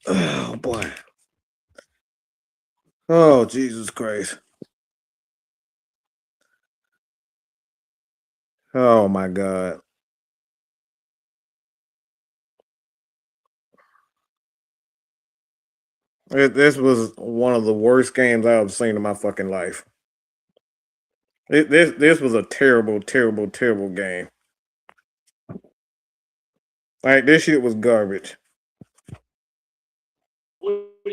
Oh boy. Oh Jesus Christ. Oh my God. This was one of the worst games I've seen in my fucking life. This was a terrible, terrible, terrible game. Like this shit was garbage. I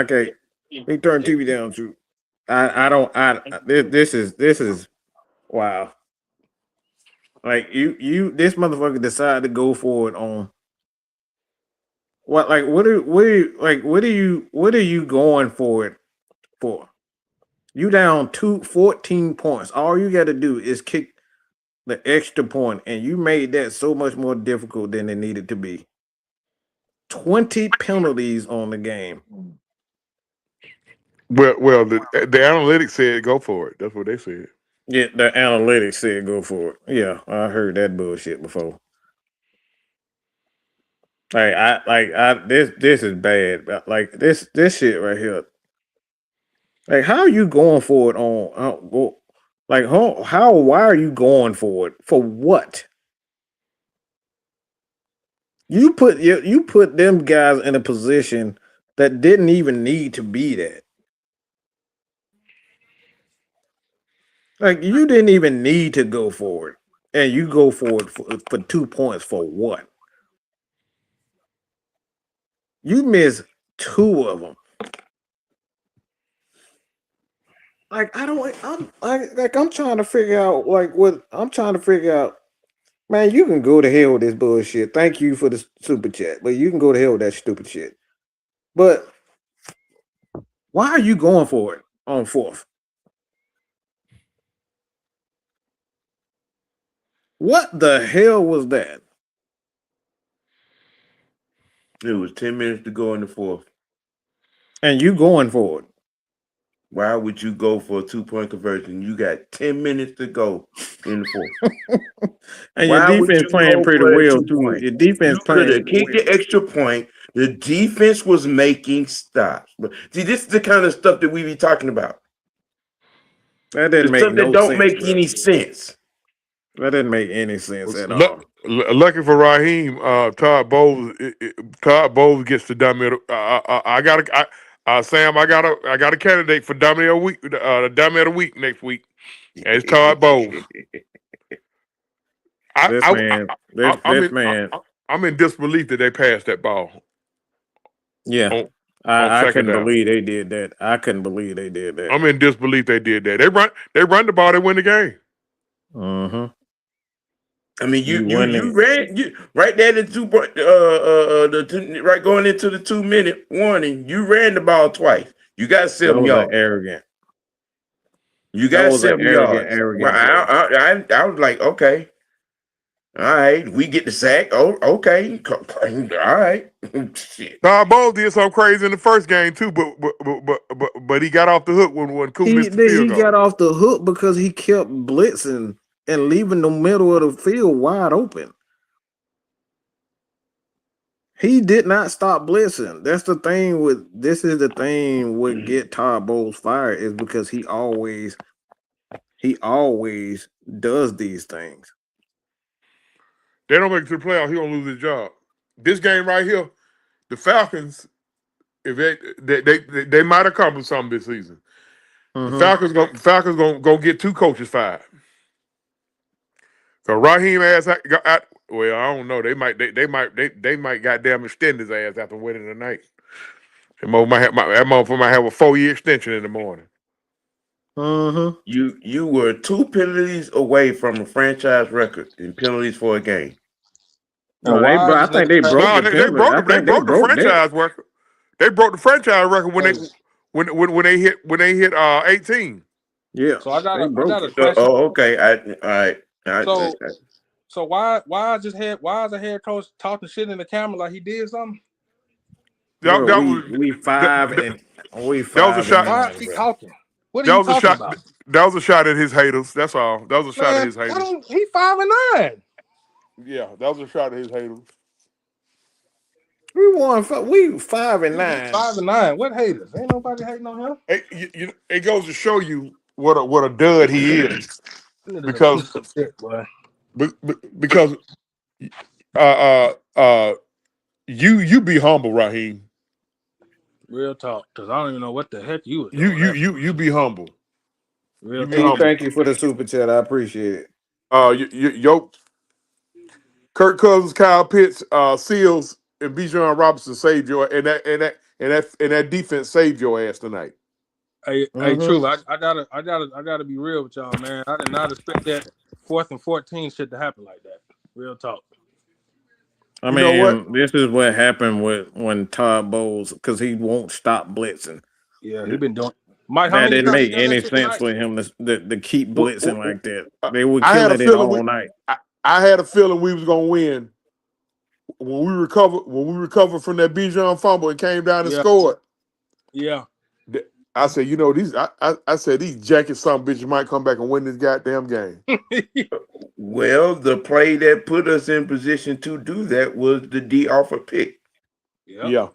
can't. He turned TV down too. I don't. This is wow. Like this motherfucker decided to go for it on what? Like what are you going for it for? You down 14 points. All you got to do is kick the extra point, and you made that so much more difficult than it needed to be. 20 penalties on the game. Well, the analytics said go for it. That's what they said. Yeah, the analytics said go for it. Yeah, I heard that bullshit before. This is bad. Like this shit right here. Like how are you going for it on? Like how? Why are you going for it? For what? You put them guys in a position that didn't even need to be that. Like you didn't even need to go for it, and you go for it for 2 points for what? You missed two of them. Like I'm trying to figure out what I'm trying to figure out. Man, you can go to hell with this bullshit. Thank you for the super chat, but you can go to hell with that stupid shit. But why are you going for it on fourth? What the hell was that? It was 10 minutes to go in the fourth. And you going for it. Why would you go for a 2-point conversion? You got 10 minutes to go in the fourth. And your defense playing pretty well too. Your defense playing. You could have kicked the extra point. The defense was making stops. But see, this is the kind of stuff that we be talking about. That didn't make no sense. That don't make any sense. That didn't make any sense at all. Lucky for Raheem, Todd Bowles gets the dummy. Sam, I got a candidate for dummy of the week. The dummy of the week next week. And it's Todd Bowles. I'm in disbelief that they passed that ball. Yeah. I couldn't believe they did that. I couldn't believe they did that. I'm in disbelief they did that. They run the ball, they win the game. Mm-hmm. I mean, you ran right there right going into the 2-minute warning. You ran the ball twice. You got 7 yards. Arrogant. You got 7 yards. Arrogant. I was like, okay, all right, we get the sack. Oh, okay, all right. Shit. Todd Bowles did something crazy in the first game too, but he got off the hook when Coop missed the field goal. He got off the hook because he kept blitzing and leaving the middle of the field wide open. He did not stop blitzing. That's the thing this is the thing would get Todd Bowles fired is because he always does these things. They don't make it to the playoffs, he gonna lose his job. This game right here, the Falcons, if they might accomplish something this season. Mm-hmm. The Falcons gonna get 2 coaches fired. So Raheem ass well, I don't know. They might goddamn extend his ass after winning tonight. That motherfucker might have a 4-year extension in the morning. Mm-hmm. You were 2 penalties away from a franchise record in penalties for a game. No, I think they broke the franchise record. They broke the franchise record when they hit 18. Yeah. So I got a question. Okay. All right. So why is the head coach talking shit in the camera like he did something? We five. That was a shot. Why is he talking? What are you talking about? That was a shot at his haters. That's all. That was a shot at his haters. He 5-9. Yeah, that was a shot at his haters. We won. We 5-9. 5-9. What haters? Ain't nobody hating on him. It goes to show you what a dud he is. That is a Because piece of shit, boy. because you be humble, Raheem. Real talk, because I don't even know what the heck you was doing. You be humble. Real Hey, talk. thank you for the super chat. I appreciate it. Yo, Kirk Cousins, Kyle Pitts, Seals, and Bijan Robinson saved your and that defense saved your ass tonight. Hey, True. I gotta be real with y'all, man. I did not expect that 4th and 14 shit to happen like that. Real talk. I You know mean, what? this is what happened when Todd Bowles, because he won't stop blitzing. Yeah, he been doing. Mike, how That many didn't times make you done any that shit sense tonight? for him to keep blitzing like that. They would I kill had a it in feeling all night. I had a feeling we was gonna win when we recovered from that Bijan fumble and came down and scored. Yeah. I said, these. I said these jacket son bitches might come back and win this goddamn game. Well, the play that put us in position to do that was the D offer pick. Yeah.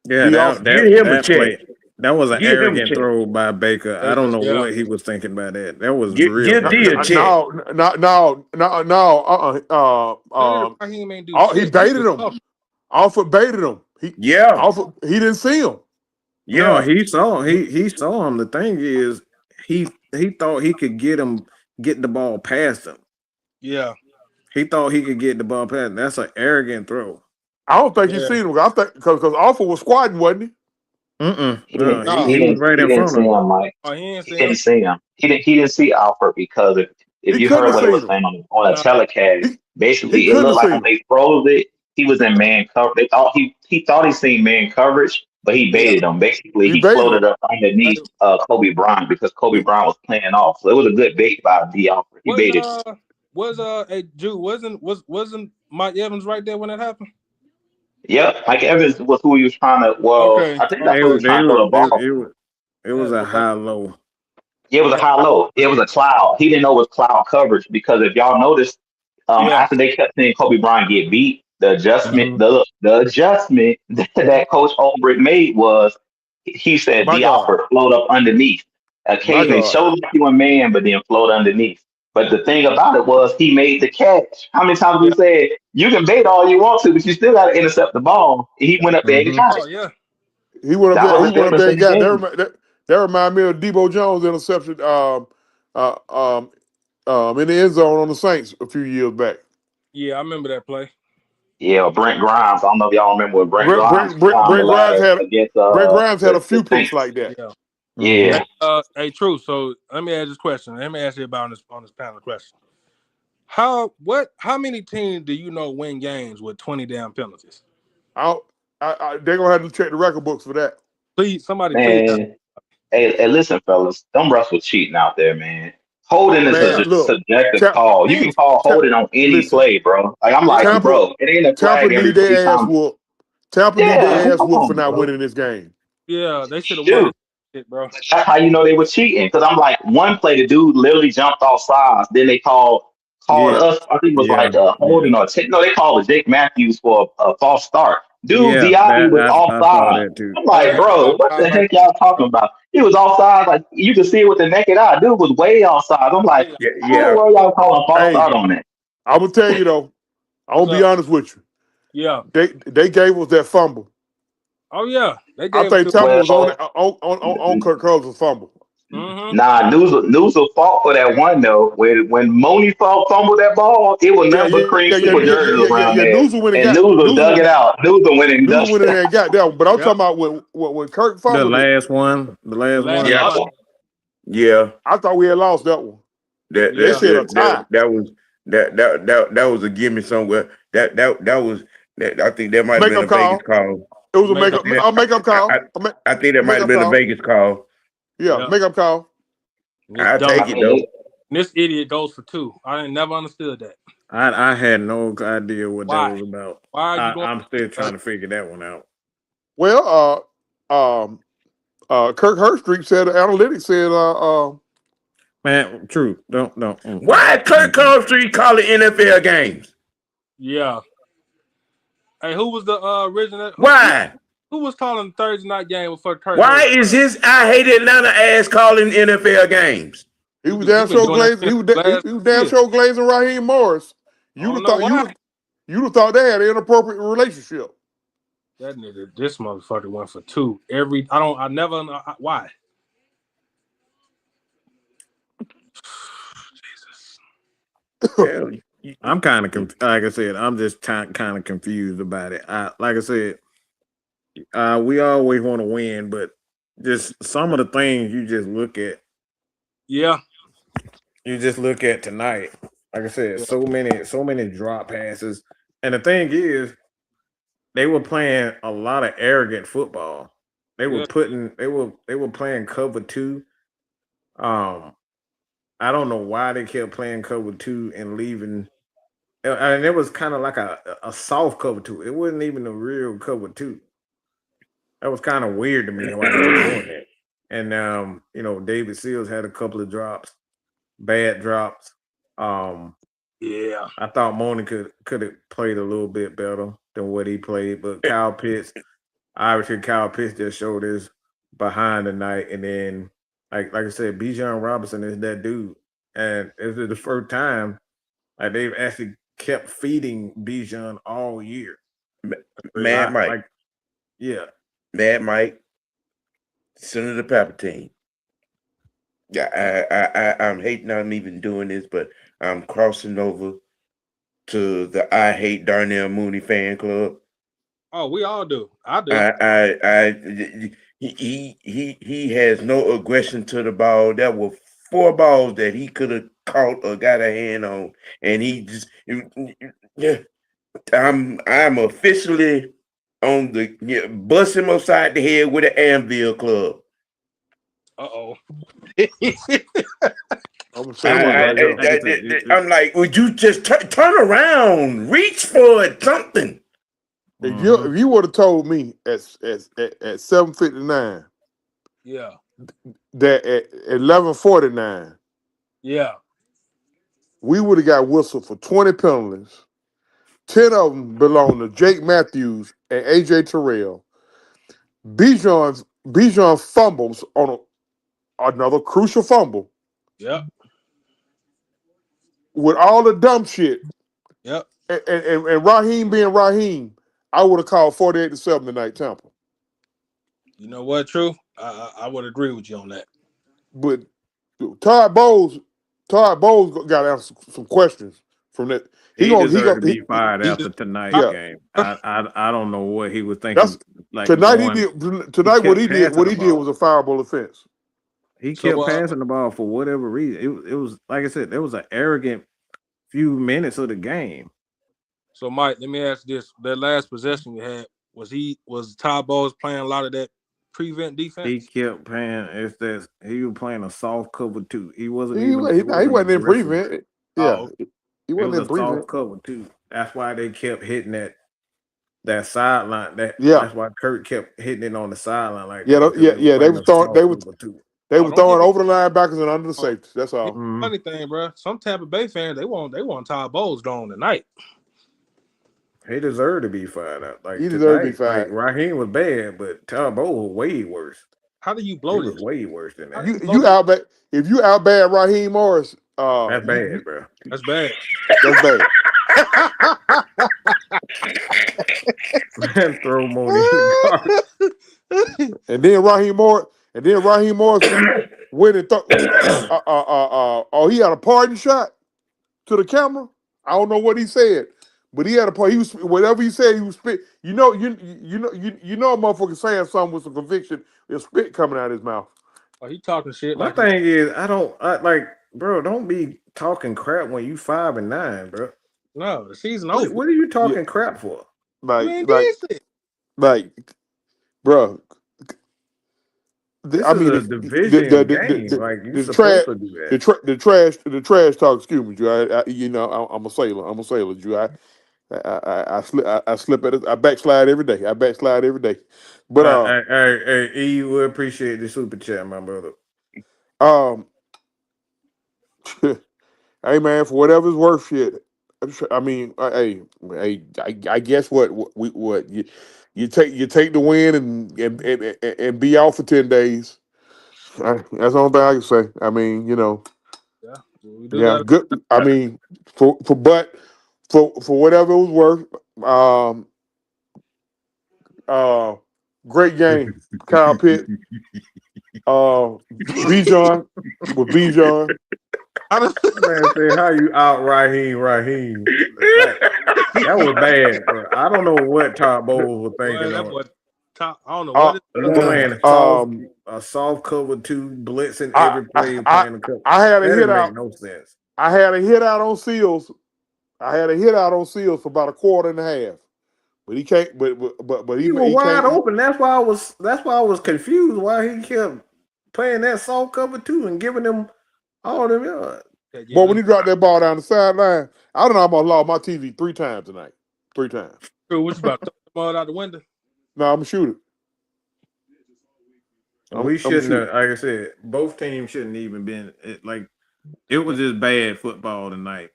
Get him a check. That was an Give him a arrogant check. throw by Baker. I don't know what he was thinking about that. That was real. Give D a check. No. Raheem ain't do He shit. baited him. Alfred baited him. He didn't see him. No, he saw him. The thing is, he thought he could get the ball past him. Yeah. He thought he could get the ball past him. That's an arrogant throw. I don't think he seen him. I think because Alfred was squatting, wasn't he? He was right in front of him. Mike. Oh, He didn't see him. He didn't see Alfred because if you heard what he was saying on a telecast, basically it looked like when they froze it, he was in man cover. They thought he thought he seen man coverage, but he baited him. Basically, he floated up underneath Kobe Bryant because Kobe Bryant was playing off. So it was a good bait by D. Alfred. He baited. Wasn't Mike Evans right there when that happened? Yep, Mike Evans was who he was trying to. Well, I think that's who he was trying to throw the ball. It was a high-low. Yeah, it was a high-low. It was a cloud. He didn't know it was cloud coverage because if y'all noticed, after they kept seeing Kobe Bryant get beat, the adjustment, the adjustment that Coach Ulbrich made was he said D. Alford float up underneath. Occasionally showed like you a man, but then float underneath. But the thing about it was he made the catch. How many times we said you can bait all you want to, but you still got to intercept the ball? He went up there and got it. Oh yeah. He went up there and got that remind me of Debo Jones interception in the end zone on the Saints a few years back. Yeah, I remember that play. Yeah, Brent Grimes. I don't know if y'all remember what Brent Grimes. Brent Grimes had a few picks like that. Yeah. Hey, True. So let me ask this question. Let me ask you about on this panel question. How many teams do you know win games with 20 damn penalties? They're gonna have to check the record books for that. Please, somebody please. Hey, listen, fellas, them refs were cheating out there, man. Holding is a subjective call. You can call holding on any play, bro. Like I'm like, bro, it ain't a flag every 3 times. Tampa need their ass whooped for not winning this game. Yeah, they should have won it, bro. That's how you know they were cheating. Because I'm like, one play, the dude literally jumped off sides. Then they called us. I think it was like a holding or no, they called Jake Matthews for a false start. Dude, Diaby was offside. I'm like, bro, what the heck y'all talking about? He was offside. Like you could see it with the naked eye. Dude was way offside. I'm like, how the world y'all calling false start on that? I'm gonna tell you though. I'm gonna be honest with you. Yeah, they gave us that fumble. Oh yeah, I think Tampa was on Kirk Cousins' fumble. Nah, News'll fought for that one though. When Mooney fumbled that ball, it was nothing but cream super jerseys around there. And News'll dug it out. News'll went and dusted it. And got that one. But I'm talking about when Kirk fumbled the last one. Yeah. I thought we had lost that one. That was a gimme somewhere. That was. I think that might have been a Vegas call. It was a makeup call. I think that might have been a Vegas call. Yeah, makeup call. I take it though. This idiot goes for 2. I never understood that. I had no idea what that was about. I'm still trying to figure that one out. Well, Kirk Herbstreit said analytics said man, true. Don't. Why Kirk Herbstreit calling NFL games? Yeah. Hey, who was the original? Why? Who was calling the Thursday night game before Kurt? Why is his I hate Atlanta ass calling NFL games? He was damn sure glazing. He was damn sure glazing Raheem Morris. You'd have thought you'd have thought they had an inappropriate relationship. That nigga, this motherfucker went for 2 every. I never know why. Jesus. I'm kind of like I said. I'm just kind of confused about it. Like I said, we always want to win, but just some of the things you just look at. Yeah. You just look at tonight. Like I said, so many drop passes, and the thing is, they were playing a lot of arrogant football. They were playing cover 2. I don't know why they kept playing cover 2 and leaving. And it was kind of like a soft cover 2. It wasn't even a real cover 2. That was kind of weird to me why they were doing that. And David Seals had a couple of bad drops. Yeah, I thought Mooney could have played a little bit better than what he played, but Kyle Pitts just showed his behind tonight, and then like I said, Bijan Robinson is that dude, and this is the first time like they've actually kept feeding Bijan all year. Mad Mike, Mad Mike, Senator Palpatine. Yeah, I'm hating I'm even doing this, but I'm crossing over to the I Hate Darnell Mooney fan club. Oh, we all do. I do. He has no aggression to the ball. There were 4 balls that he could have caught or got a hand on, and he just I'm officially on the bust him upside the head with an anvil club. Uh-oh. I'm like, would you just turn around, reach for it, something? If you would have told me at 7:59, yeah, that at 11:49, yeah, we would have got whistled for 20 penalties. 10 of them belong to Jake Matthews and AJ Terrell. Bijan fumbles on another crucial fumble. Yep. With all the dumb shit. Yep. And Raheem being Raheem, I would have called 48-7 tonight, Tampa. You know what, True? I would agree with you on that. But Todd Bowles got to answer some questions from that. He deserved to be fired after tonight's game. I don't know what he was thinking. Tonight what he did was a fireable offense. He kept passing the ball for whatever reason. It was like I said, there was an arrogant few minutes of the game. So, Mike, let me ask this: that last possession you had, was Todd Bowles playing a lot of that prevent defense? He kept playing. He was playing a soft cover 2. He wasn't. He wasn't in prevent. Yeah, he wasn't in prevent. Soft cover 2. That's why they kept hitting that sideline. That's why Kurt kept hitting it on the sideline. Like They were throwing over the linebackers and under the safety. That's all. Funny thing, bro. Some Tampa Bay fans they want Todd Bowles gone tonight. He deserved to be fired out. Like he deserved to be fired. Like, Raheem was bad, but Todd Bowles was way worse. How do you blow this? Way worse than that. If you out bad Raheem Morris, that's bad, bro. That's bad. That's bad. Throw Mooney in the car. And then Raheem Morris went and he had a pardon shot to the camera. I don't know what he said, but he had whatever he said, he was spit. You know a motherfucker saying something with some conviction, there's spit coming out of his mouth. Oh, he talking shit. My thing is, bro, don't be talking crap when you 5-9, bro. No, the season over. What are you talking crap for? Like, bro. This is a division game. Like you supposed to do that. The trash talk. Excuse me, Drew. I'm a sailor, Drew. I slip at it. I backslide every day. But E, we appreciate the super chat, my brother. Hey man, for whatever's worth, shit. I mean, I guess what you take the win and be out for 10 days. That's the only thing I can say. I mean, Yeah, we do yeah, got. good. I mean, for whatever it was worth, great game, Kyle Pitt, Bijan with Bijan. Man, say how you out Raheem. That was bad, bro. I don't know what Todd Bowles was thinking That on. boy, top. I don't know Uh, what. You ran a soft cover 2, blitzing I, every play, I playing the cover. I had a That hit didn't make out. no sense. I had a hit out on Seals. For about a quarter and a half. But he can't. But He was he wide can't. open. That's why I was confused why he kept playing that soft cover 2 and giving them all them yards. But when he dropped that ball down the sideline, I don't know. I almost lost my TV 3 times tonight. 3 times. What you about to throw the ball out the window? No, I'm a shooter. We shouldn't have, like I said, both teams shouldn't even been it was just bad football tonight.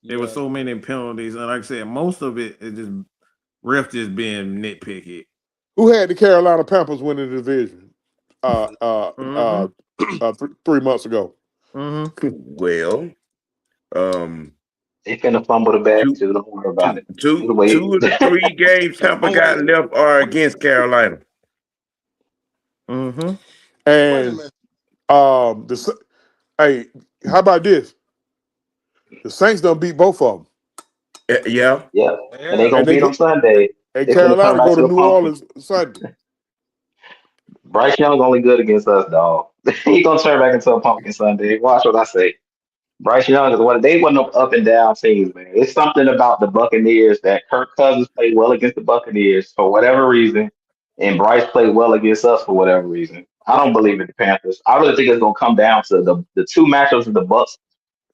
There were so many penalties, and like I said, most of it is just ref just being nitpicky. Who had the Carolina Panthers winning the division? 3 months ago. Well, they finna fumble the bag too. Don't worry about it. Two of the 3 games Tampa got left are against Carolina. And hey, how about this? The Saints done beat both of them. Yeah. And they gonna beat them Sunday. And Carolina go to New Orleans Sunday. Bryce Young's only good against us, dog. He gonna turn back into a pumpkin Sunday. Watch what I say. Bryce Young is one. They wasn't up and down teams, man. It's something about the Buccaneers that Kirk Cousins played well against the Buccaneers for whatever reason, and Bryce played well against us for whatever reason. I don't believe in the Panthers. I really think it's gonna come down to the 2 matchups of the Bucs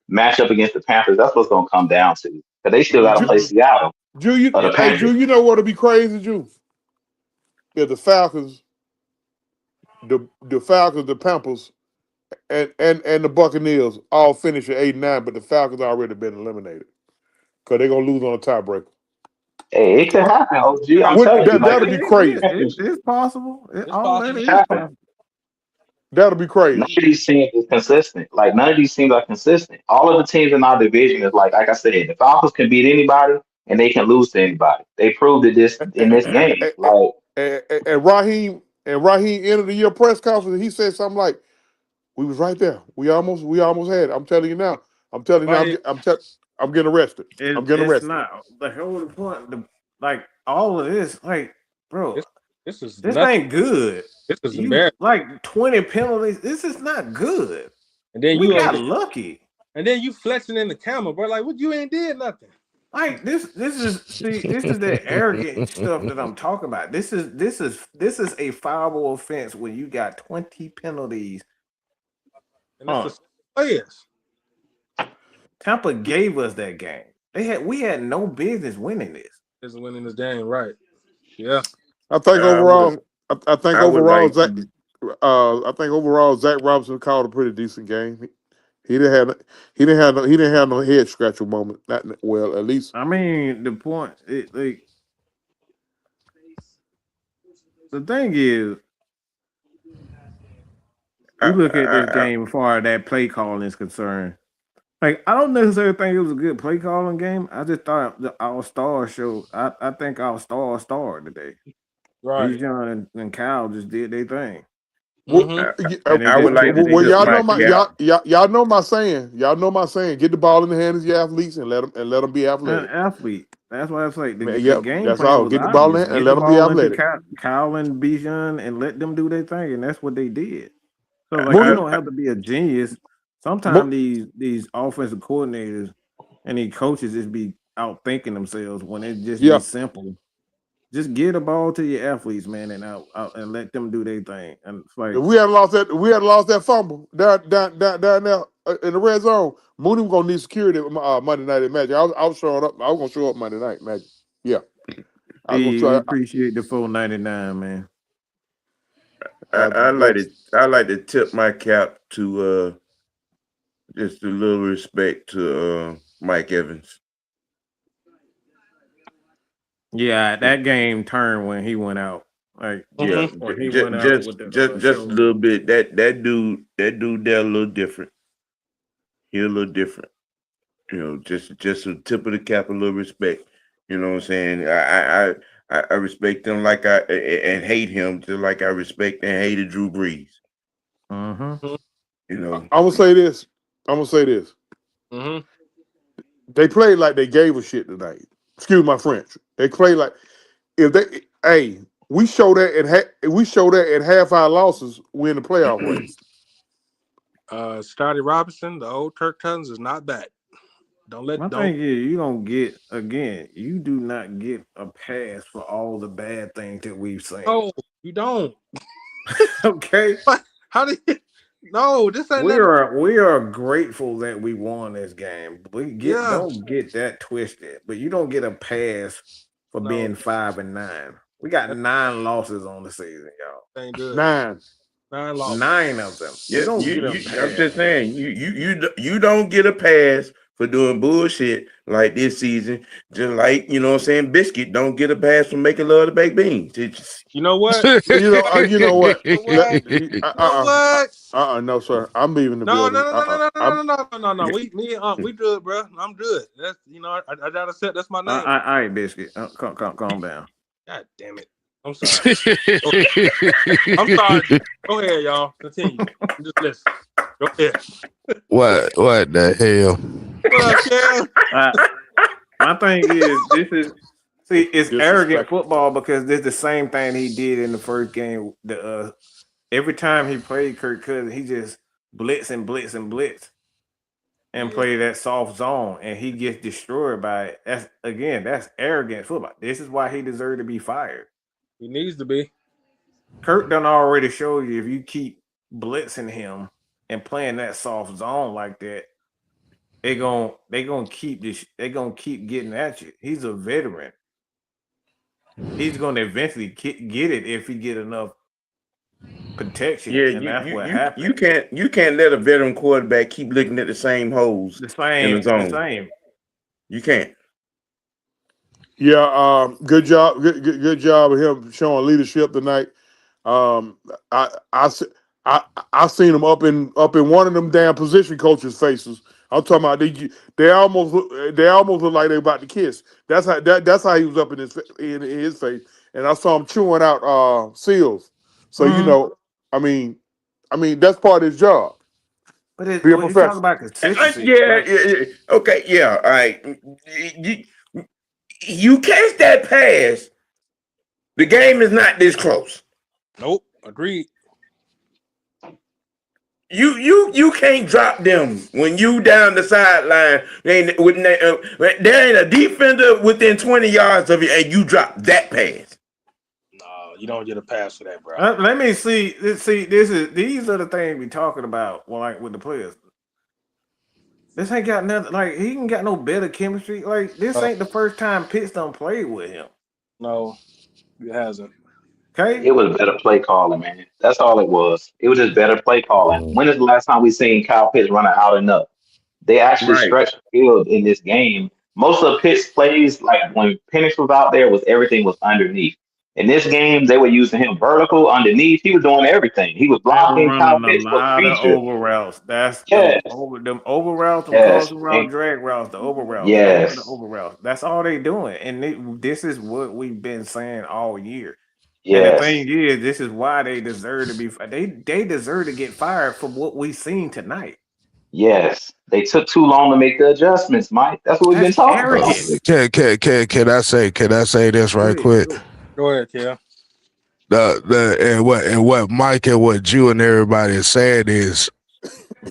match up against the Panthers. That's what's gonna come down to because they still got to play Seattle. Drew, you know what'll be crazy, Drew? If the Falcons, the Panthers, and the Buccaneers all finish at 8-9, but the Falcons already been eliminated because they're gonna lose on a tiebreaker. Hey, it could happen, OG. I'm telling you, that'll be crazy. It's possible. That'll be crazy. None of these teams is consistent. Like none of these teams are consistent. All of the teams in our division is like I said, the Falcons can beat anybody and they can lose to anybody. They proved it in this game. And Raheem end of the year press conference, he said something like, "We was right there. We almost had it. I'm telling you now. I'm getting arrested. I'm getting arrested." It's not the whole point. Like all of this, like, bro, this ain't good. This is embarrassing. Like 20 penalties. This is not good. And then we got lucky. And then you flexing in the camera, bro. Like, what? You ain't did nothing. Like this is that arrogant stuff that I'm talking about. This is a foulable offense when you got 20 penalties. And that's the players. Tampa gave us that game. We had no business winning this. Is winning this game, right? Yeah. I think overall, Zach Robinson called a pretty decent game. He didn't have no head scratcher moment. At least. I mean, the point, the thing is, you look at this game as far as that play calling is concerned. Like, I don't necessarily think it was a good play calling game. I just thought our star showed. I think our star today. Right. Bijan and Kyle just did their thing. I would like to y'all know my saying. Y'all know my saying. Get the ball in the hands of your athletes and let them be athletic. An athlete. That's why it's like the game. That's all. Get the ball in and let them be athletic. Kyle and Bijan and let them do their thing, and that's what they did. So like, you don't have to be a genius. Sometimes these offensive coordinators and these coaches just be out thinking themselves when it just be simple. Just get the ball to your athletes, man, and out and let them do their thing. And it's like, if we had lost that fumble down there in the red zone, Mooney was gonna need security Monday night at Magic. I was showing up. I was gonna show up Monday night Magic. Yeah. We appreciate the $4.99, man. I like to tip my cap to just a little respect to Mike Evans. Yeah, that game turned when he went out. Like Yeah, when he went out with the just a shoulder. little bit. That dude there a little different. He a little different. You know, just a tip of the cap, a little respect. You know what I'm saying? I respect him like and hate him just like I respect and hated Drew Brees. Mm-hmm. You know, I'm gonna say this. Mm-hmm. They played like they gave a shit tonight. Excuse my French. They played like if they. Hey, we show that at half our losses, we in the playoff race. Scotty Robinson, the old Kirk Cousins, is not back. My thing is, you don't get again. You do not get a pass for all the bad things that we've seen. Oh, you don't. Okay. How do you? No, this ain't. We are grateful that we won this game. Don't get that twisted. But you don't get a pass for being 5-9. We got 9 losses on the season, y'all. Ain't good. 9 losses. 9 of them. Yeah, don't get a pass. I'm just saying, you don't get a pass for doing bullshit like this season. Just like, you know what I'm saying, Biscuit don't get a pass for making love to baked beans. You know what? You know what? What? No, sir. I'm leaving the No, building. no. We good, bro. I'm good. That's I gotta set. That's my name. All right, Biscuit. Calm down. God damn it. I'm sorry. I'm sorry. Go ahead, y'all. Continue. Just listen. Go ahead. What the hell? What up, Kev? My thing is, it's arrogant football because this is the same thing he did in the first game. Every time he played Kirk Cousins, he just blitz and play that soft zone, and he gets destroyed by it. That's arrogant football. This is why he deserved to be fired. He needs to be. Kirk done already showed you if you keep blitzing him and playing that soft zone like that, they gonna keep getting at you. He's a veteran. He's gonna eventually get it if he get enough protection. Yeah, and that's what happened. You can't let a veteran quarterback keep looking at the same holes. The same. You can't. Yeah, good job. Good job of him showing leadership tonight. I seen him up in one of them damn position coaches' faces. I'm talking about they almost look like they about to kiss. That's how he was up in his face, and I saw him chewing out seals. So you know, I mean that's part of his job. But when you talk about consistency, okay, yeah, all right. You catch that pass, the game is not this close. Nope, agreed. You can't drop them when you down the sideline. There ain't a defender within 20 yards of you, and you drop that pass. No, you don't get a pass for that, bro. Let me see. These are the things we talking about. Well, like with the players. This ain't got nothing. Like he ain't got no better chemistry. Like this ain't the first time Pitts done played with him. No, it hasn't. Okay, it was better play calling, man. That's all it was. It was just better play calling. When is the last time we seen Kyle Pitts running out and up? They actually stretched the field in this game. Most of the Pitts plays, like when Penix was out there, everything was underneath. In this game, they were using him vertical underneath. He was doing everything. He was blocking. Kyle Pitts was featured. over routes. That's them over routes, them crossing route, drag routes, the over routes. Yes, the over routes. That's all they doing, and this is what we've been saying all year. yes. And the thing is, this is why they deserve to be. They deserve to get fired for what we've seen tonight. Yes, they took too long to make the adjustments, Mike. That's what we've been talking about. Can I say this right quick? Go ahead, Kel. And what Mike and what Jew and everybody is saying is,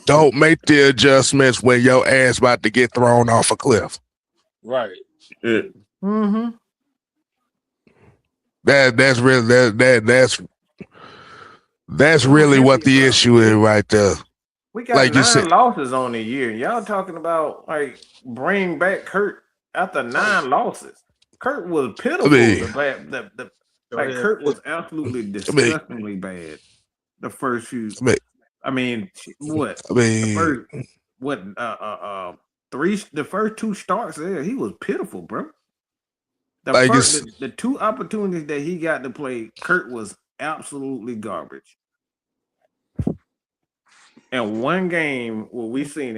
don't make the adjustments when your ass about to get thrown off a cliff. Right. Mm-hmm. That's really what the issue is right there. We got 9 losses on the year. Y'all talking about like bring back Kurt after 9 losses. Kurt was pitiful. Kurt was absolutely disgustingly bad. The first few. The first 2 starts there, he was pitiful, bro. Like The two opportunities that he got to play, Kurt was absolutely garbage. And one game where we seen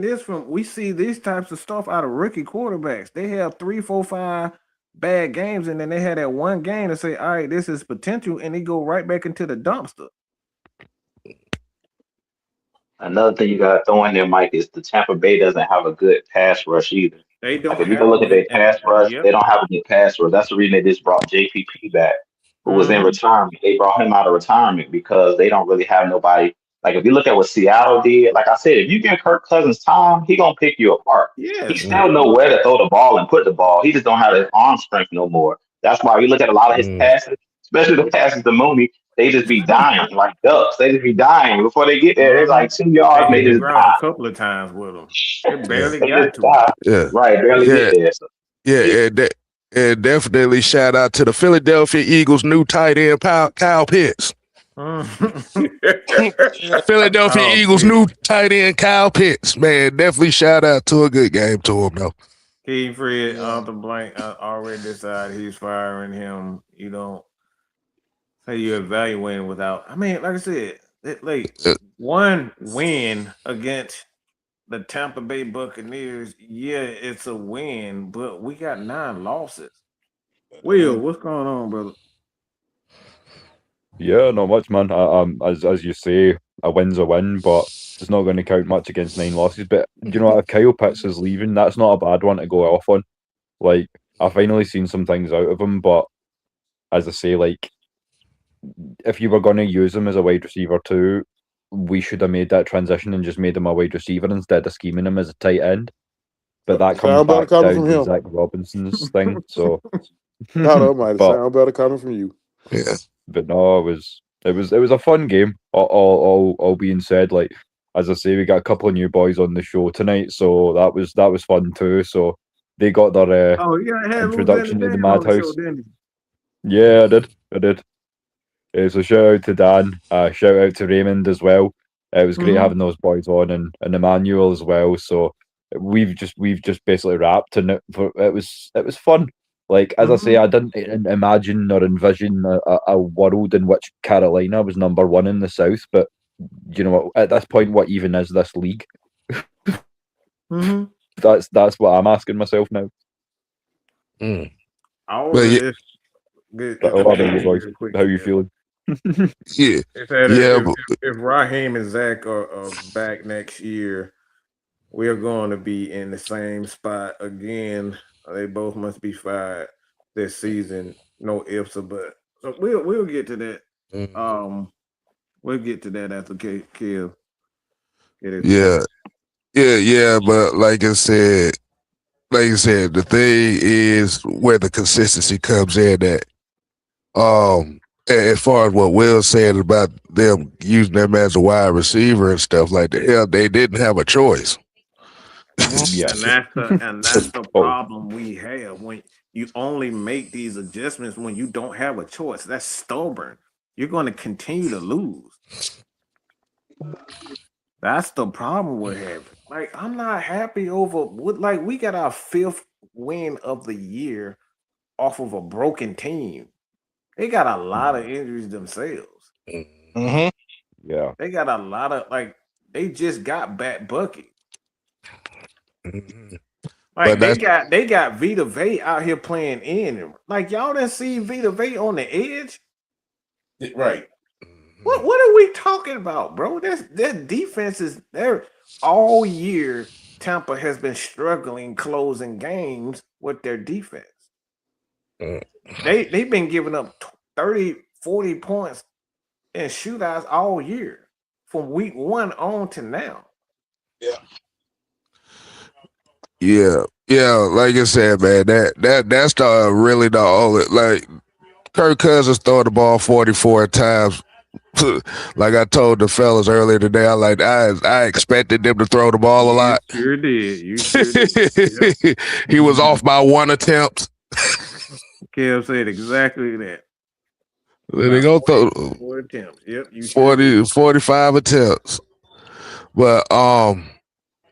these types of stuff out of rookie quarterbacks. They have 3, 4, 5 bad games, and then they had that one game to say, all right, this is potential, and they go right back into the dumpster. Another thing you got to throw in there, Mike, is the Tampa Bay doesn't have a good pass rush either. They don't Like if you have go look at their pass rush, yep. they don't have a good pass rush. That's the reason they just brought JPP back, who was in retirement. They brought him out of retirement because they don't really have nobody. Like if you look at what Seattle did, like I said, if you give Kirk Cousins time, he gonna pick you apart. Yes. He still know where to throw the ball and put the ball. He just don't have his arm strength no more. That's why you look at a lot of his passes, especially the passes to Mooney, they just be dying like ducks. They just be dying before they get there. They're like 2 yards, they just die. A couple of times with them. They barely They got just to die. Yeah. Right, barely get there. So. Yeah, and definitely shout out to the Philadelphia Eagles' new tight end, Kyle Pitts. Philadelphia Eagles' new tight end, Kyle Pitts. Man, definitely shout out to a good game to him, though. He Fred Arthur Blank already decided he's firing him. You don't say you're evaluating without. I mean, like I said, one win against the Tampa Bay Buccaneers. Yeah, it's a win, but we got 9 losses. Will, what's going on, brother? Yeah, not much, man. As you say, a win's a win, but it's not going to count much against 9 losses. But you know what? If Kyle Pitts is leaving, that's not a bad one to go off on. Like, I've finally seen some things out of him, but as I say, like, if you were going to use him as a wide receiver too, we should have made that transition and just made him a wide receiver instead of scheming him as a tight end. But that comes back down to Zach Robinson's thing. So, God almighty, sound better coming from you. Yeah. But no, it was a fun game. All being said, like as I say, we got a couple of new boys on the show tonight, so that was fun too. So they got their introduction to the Madhouse. Yeah, I did. So shout out to Dan, shout out to Raymond as well. It was great having those boys on and Emmanuel as well. So we've just basically wrapped, and it was fun. Like as I say, I didn't imagine or envision a world in which Carolina was number 1 in the South. But you know what? At this point, what even is this league? That's what I'm asking myself now. But how are you feeling? Yeah, if Raheem and Zach are back next year, we're going to be in the same spot again. They both must be fired this season. No ifs or buts. So we'll get to that. We'll get to that after Kill. Yeah. But like I said, the thing is where the consistency comes in. That as far as what Will said about them using them as a wide receiver and stuff like that, they didn't have a choice. And that's the problem we have when you only make these adjustments when you don't have a choice. That's stubborn. You're going to continue to lose. That's the problem we're having. Like, I'm not happy over we got our 5th win of the year off of a broken team. They got a lot of injuries themselves. Yeah. They got a lot of they just got back Bucky. Like they got Vita Vea out here playing in. Like y'all didn't see Vita Vea on the edge, right? What are we talking about, bro? Their defense is there all year. Tampa has been struggling closing games with their defense. They've been giving up 30, 40 points in shootouts all year from week 1 on to now. Yeah. Like I said, man, that's really the only, like, Kirk Cousins throwing the ball 44 times. Like I told the fellas earlier today, I expected them to throw the ball a lot. Sure did. You sure did. Yep. He was off by 1 attempt. Kev said exactly that. They go throw 4 attempts. Yep. 45 attempts. But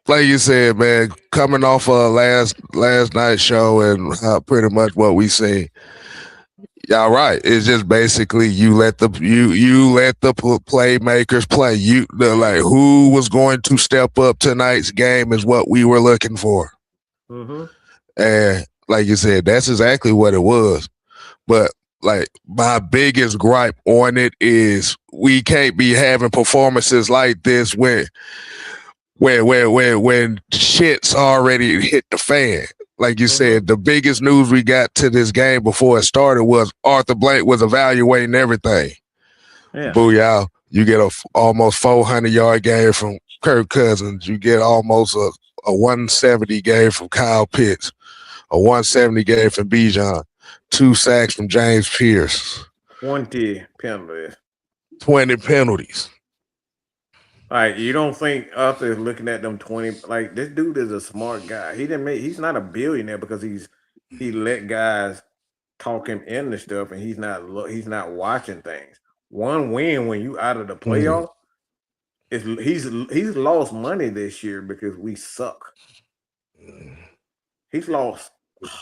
like you said, man, coming off of last night's show and pretty much what we seen. Y'all right. It's just basically you let the playmakers play. Like who was going to step up tonight's game is what we were looking for. Mm-hmm. And like you said, that's exactly what it was. But like my biggest gripe on it is we can't be having performances like this when shit's already hit the fan. Like you said, the biggest news we got to this game before it started was Arthur Blank was evaluating everything. Yeah. Booyah. You get a almost 400-yard game from Kirk Cousins. You get almost a 170 game from Kyle Pitts, a 170 game from Bijan, 2 sacks from James Pierce. 20 penalties. 20 penalties. Like, you don't think Arthur is looking at them 20? Like, this dude is a smart guy. He's not a billionaire because he let guys talk him into stuff, and he's not watching things. One win when you out of the playoff he's lost money this year because we suck. He's lost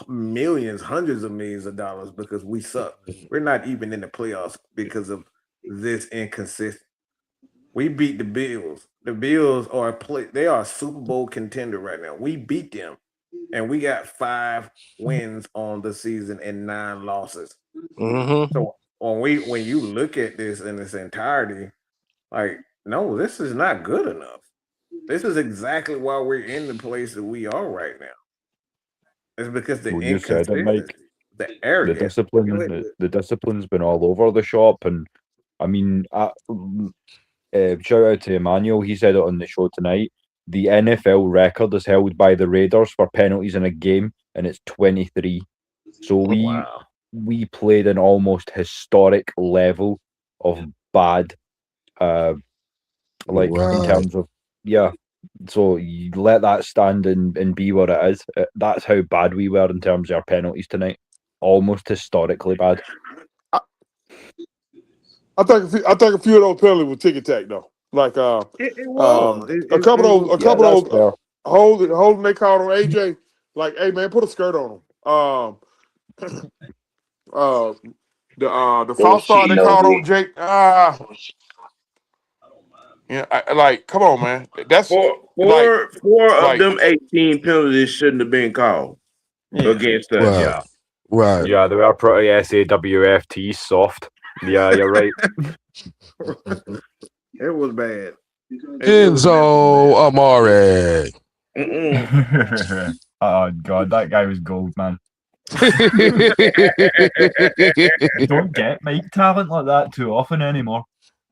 millions, hundreds of millions of dollars because we suck. We're not even in the playoffs because of this inconsistent. We beat the Bills. The Bills are they are a Super Bowl contender right now. We beat them, and we got 5 wins on the season and 9 losses. Mm-hmm. So when you look at this in its entirety, like, no, this is not good enough. This is exactly why we're in the place that we are right now. It's because the Well, you said it, Mike. the arrogance, the discipline's been all over the shop, and I mean, shout out to Emmanuel. He said it on the show tonight. The NFL record is held by the Raiders for penalties in a game, and it's 23. So we played an almost historic level of bad, in terms of So you let that stand and be what it is. That's how bad we were in terms of our penalties tonight. Almost historically bad. I think a few of those penalties were ticky tack though. Like a couple of those holding they called on AJ. Like, hey man, put a skirt on him. The false start they called on Jake. Like, come on, man. That's four of them 18 penalties shouldn't have been called against us. Right. Yeah, they were pretty SAWFT soft. Yeah, you're right. It was bad. Enzo Amore. Oh God, that guy was gold, man. You don't get Mike talent like that too often anymore.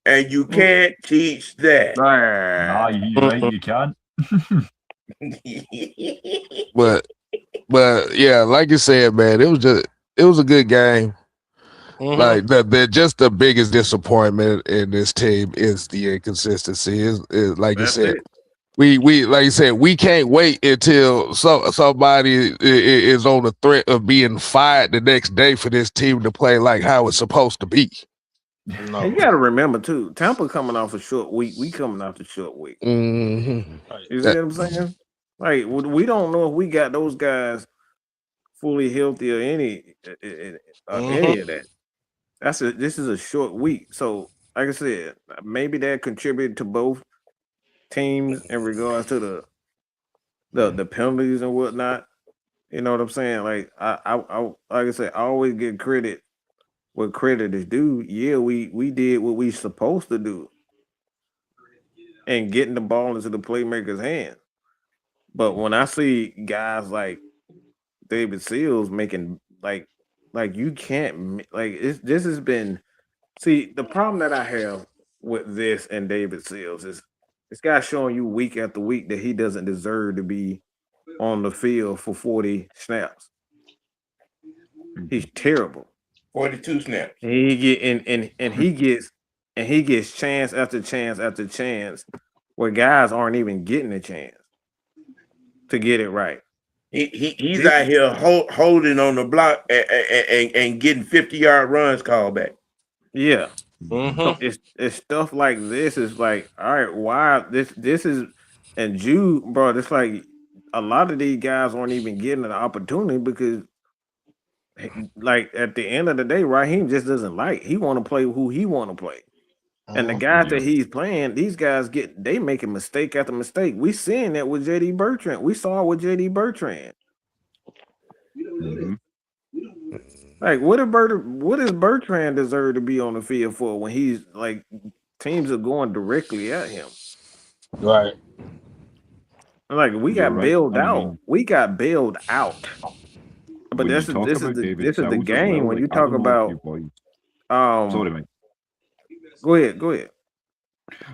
And you can't teach that. Nah, you're right, you can't. But yeah, like you said, man, it was a good game. Like the biggest disappointment in this team is the inconsistency. Is like you said, we like you said, we can't wait until somebody is on the threat of being fired the next day for this team to play like how it's supposed to be. No. And you got to remember too, Tampa coming off a short week. We coming off a short week. Mm-hmm. You see what I'm saying? Like, we don't know if we got those guys fully healthy or any of that. This is a short week. So, like I said, maybe that contributed to both teams in regards to the penalties and whatnot. You know what I'm saying? Like, I like I said, I always give credit what credit is due. Yeah, we did what we supposed to do and getting the ball into the playmaker's hand. But when I see guys like David Seals making like you can't this has been, see, the problem that I have with this and David Seals is this guy showing you week after week that he doesn't deserve to be on the field for 40 snaps. He's terrible. 42 snaps. And he gets chance after chance after chance where guys aren't even getting a chance to get it right. He's out here holding on the block and getting 50-yard runs called back. Yeah. So it's stuff like this is like, all right, why this is And Jude, bro, it's like a lot of these guys aren't even getting an opportunity because, like, at the end of the day, Raheem just doesn't like. He want to play who he want to play. And the guys that he's playing, these guys they making mistake after mistake. We seeing that with JD Bertrand. We saw it with JD Bertrand. Mhm. Like, what does Bertrand deserve to be on the field for when he's like teams are going directly at him? Right. Like we You're got right. bailed And I out. mean, We got bailed out. But when you talk about David this is the Sills as game well, when like you I talk don't know if about you boys. Sorry, mate. Go ahead.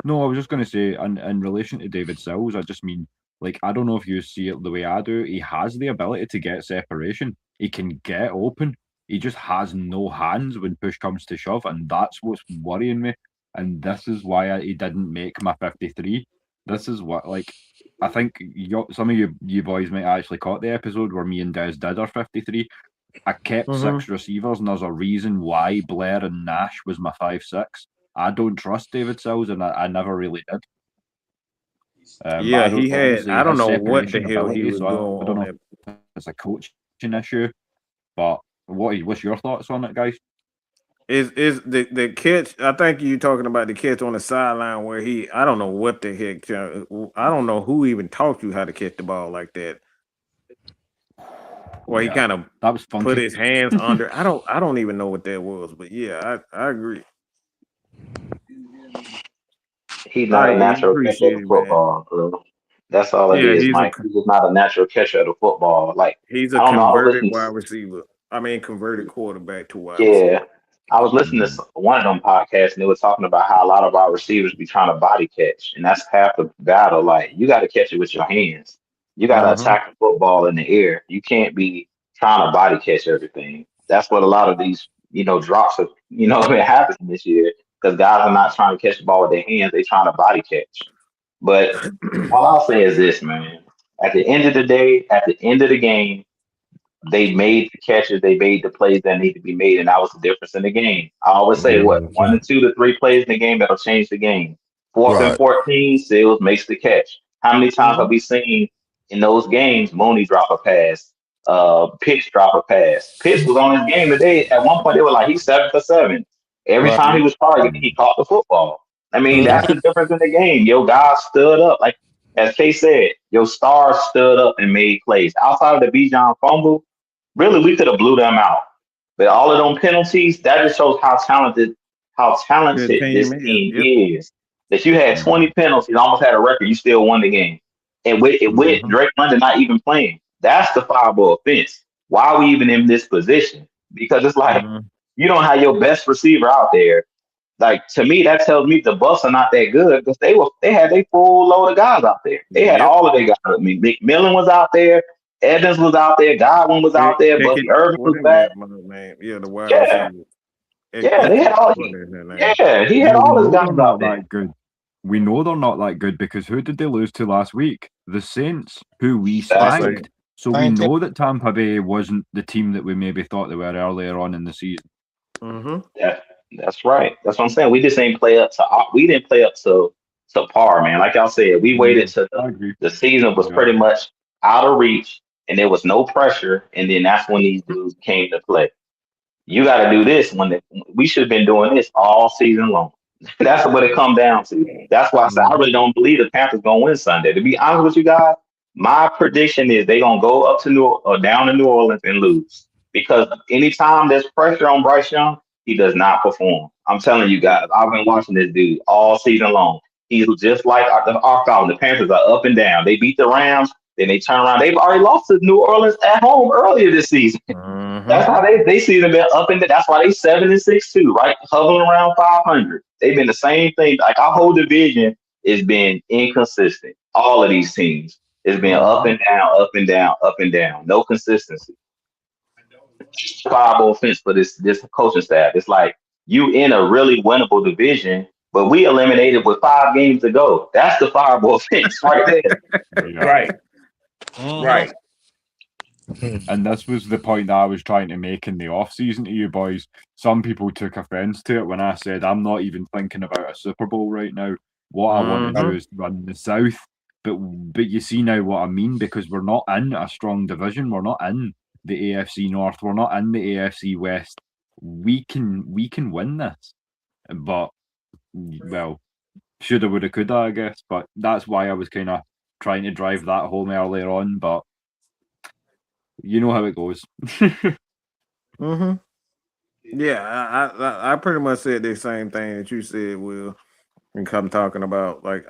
No, I was just going to say, in relation to David Sills, I just mean, like, I don't know if you see it the way I do. He has the ability to get separation. He can get open. He just has no hands when push comes to shove, and that's what's worrying me. And this is why he didn't make my 53. This is what, like, I think some of you boys might actually caught the episode where me and Des did our 53. I kept six receivers, and there's a reason why Blair and Nash was my 5-6. I don't trust David Sills, and I never really did. Yeah, he had. Obviously I don't his know what the separation hell he ability, was so doing I don't on know that. if it's a coaching issue, but what's your thoughts on it, guys? Is the catch? I think you talking about the catch on the sideline where I don't know what the heck. I don't know who even taught you how to catch the ball like that. Where he kind of that was put funky. his hands under. I don't even know what that was, but yeah, I agree. He's not I a natural catcher of appreciate the it, man. football, bro. That's all it Yeah, is, Mike. He's just not a natural catcher of the football. Like, he's a I don't know. I was converted listening. wide receiver. I mean, converted quarterback to wide receiver. Yeah, I was listening to one of them podcasts, and they were talking about how a lot of our receivers be trying to body catch, and that's half the battle. Like, you got to catch it with your hands. You got to attack the football in the air. You can't be trying to body catch everything. That's what a lot of these, drops of, been happening this year because guys are not trying to catch the ball with their hands; they trying to body catch. But all I'll say is this, man. At the end of the day, at the end of the game, they made the catches, they made the plays that need to be made, and that was the difference in the game. I always say, what, 1 to 2 to 3 plays in the game that'll change the game. 4th and Right. 14, Sills makes the catch. How many times have we seen in those games Mooney drop a pass, Pitts drop a pass? Pitts was on his game today. At one point, they were like, he's 7 for 7. Every Right. time he was targeted, he caught the football. I mean, that's the difference in the game. Your guys stood up. Like, as Kay said, your stars stood up and made plays. Outside of the Bijan fumble, really, we could have blew them out. But all of them penalties, that just shows how talented this team is. That you had 20 penalties, almost had a record, you still won the game. And with Drake London not even playing, that's the fireable offense. Why are we even in this position? Because it's like you don't have your best receiver out there. Like, to me, that tells me the Bucs are not that good because they had a full load of guys out there. They had all of their guys. I mean, McMillan was out there, Evans was out there, Godwin was out there, Bucky Irvin was back. Yeah, the wide Yeah, receiver. yeah, they had all. Yeah, he had all his guys out there. Good. We know they're not that good because who did they lose to last week? The Saints, who we spanked. So we know that Tampa Bay wasn't the team that we maybe thought they were earlier on in the season. Yeah, that's right. That's what I'm saying. We just ain't play up to. We didn't play up to par, man. Like y'all said, we waited to the season was pretty much out of reach, and there was no pressure, and then that's when these dudes came to play. You got to do this we should have been doing this all season long. That's what it come down to. That's why I said I really don't believe the Panthers gonna win Sunday. To be honest with you guys, my prediction is they gonna go up to down to New Orleans and lose because anytime there's pressure on Bryce Young, he does not perform. I'm telling you guys, I've been watching this dude all season long. He's just like our Falcons. The Panthers are up and down. They beat the Rams, then they turn around. They've already lost to New Orleans at home earlier this season. That's how they see them up and that's why they 7-6 too, right? Hovering around 500. They've been the same thing. Like our whole division has been inconsistent. All of these teams has been up and down, up and down, up and down. No consistency. Five offense for this coaching staff. It's like you in a really winnable division, but we eliminated with 5 games to go. That's the fireball offense right there. Right. Right. And this was the point that I was trying to make in the off season to you boys. Some people took offense to it when I said I'm not even thinking about a Super Bowl right now. What I want to do is run the South But you see now what I mean, because we're not in a strong division. We're not in the AFC North. We're not in the AFC West. We can win this, but well, shoulda, woulda, coulda, I guess. But that's why I was kind of trying to drive that home earlier on. But you know how it goes. Yeah, I pretty much said the same thing that you said, Will, and come talking about like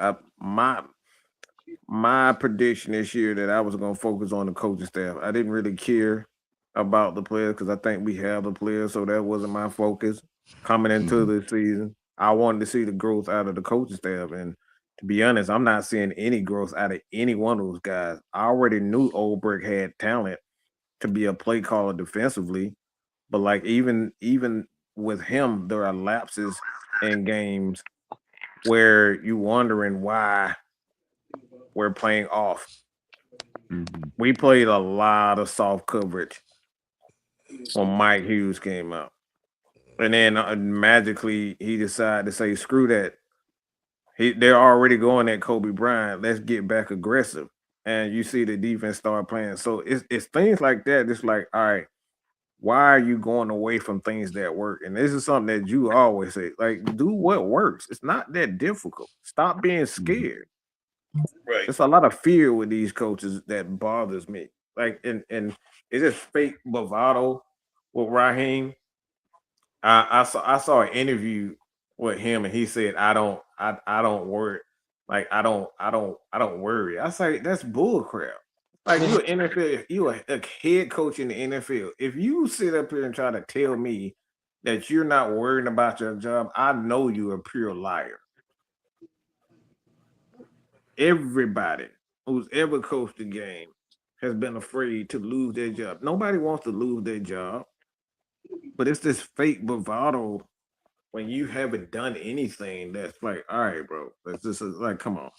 my prediction this year that I was gonna focus on the coaching staff. I didn't really care about the players because I think we have the players, so that wasn't my focus coming into the season. I wanted to see the growth out of the coaching staff, and to be honest, I'm not seeing any growth out of any one of those guys. I already knew Olbrich had talent to be a play caller defensively, but like even with him, there are lapses in games where you wondering why we're playing off. We played a lot of soft coverage when Mike Hughes came out. And then magically he decided to say, screw that. They're already going at Kobe Bryant. Let's get back aggressive. And you see the defense start playing. So it's things like that. It's like, all right, why are you going away from things that work? And this is something that you always say, like, do what works. It's not that difficult. Stop being scared. Right. There's a lot of fear with these coaches that bothers me. Like, and it's just fake bravado with Raheem. I saw an interview with him, and he said, I don't worry. Like, I don't worry. I say that's bull crap. Like, you an NFL, you a head coach in the NFL. If you sit up here and try to tell me that you're not worrying about your job, I know you're a pure liar. Everybody who's ever coached a game has been afraid to lose their job. Nobody wants to lose their job, but it's this fake bravado when you haven't done anything that's like, all right, bro, that's just like, come on.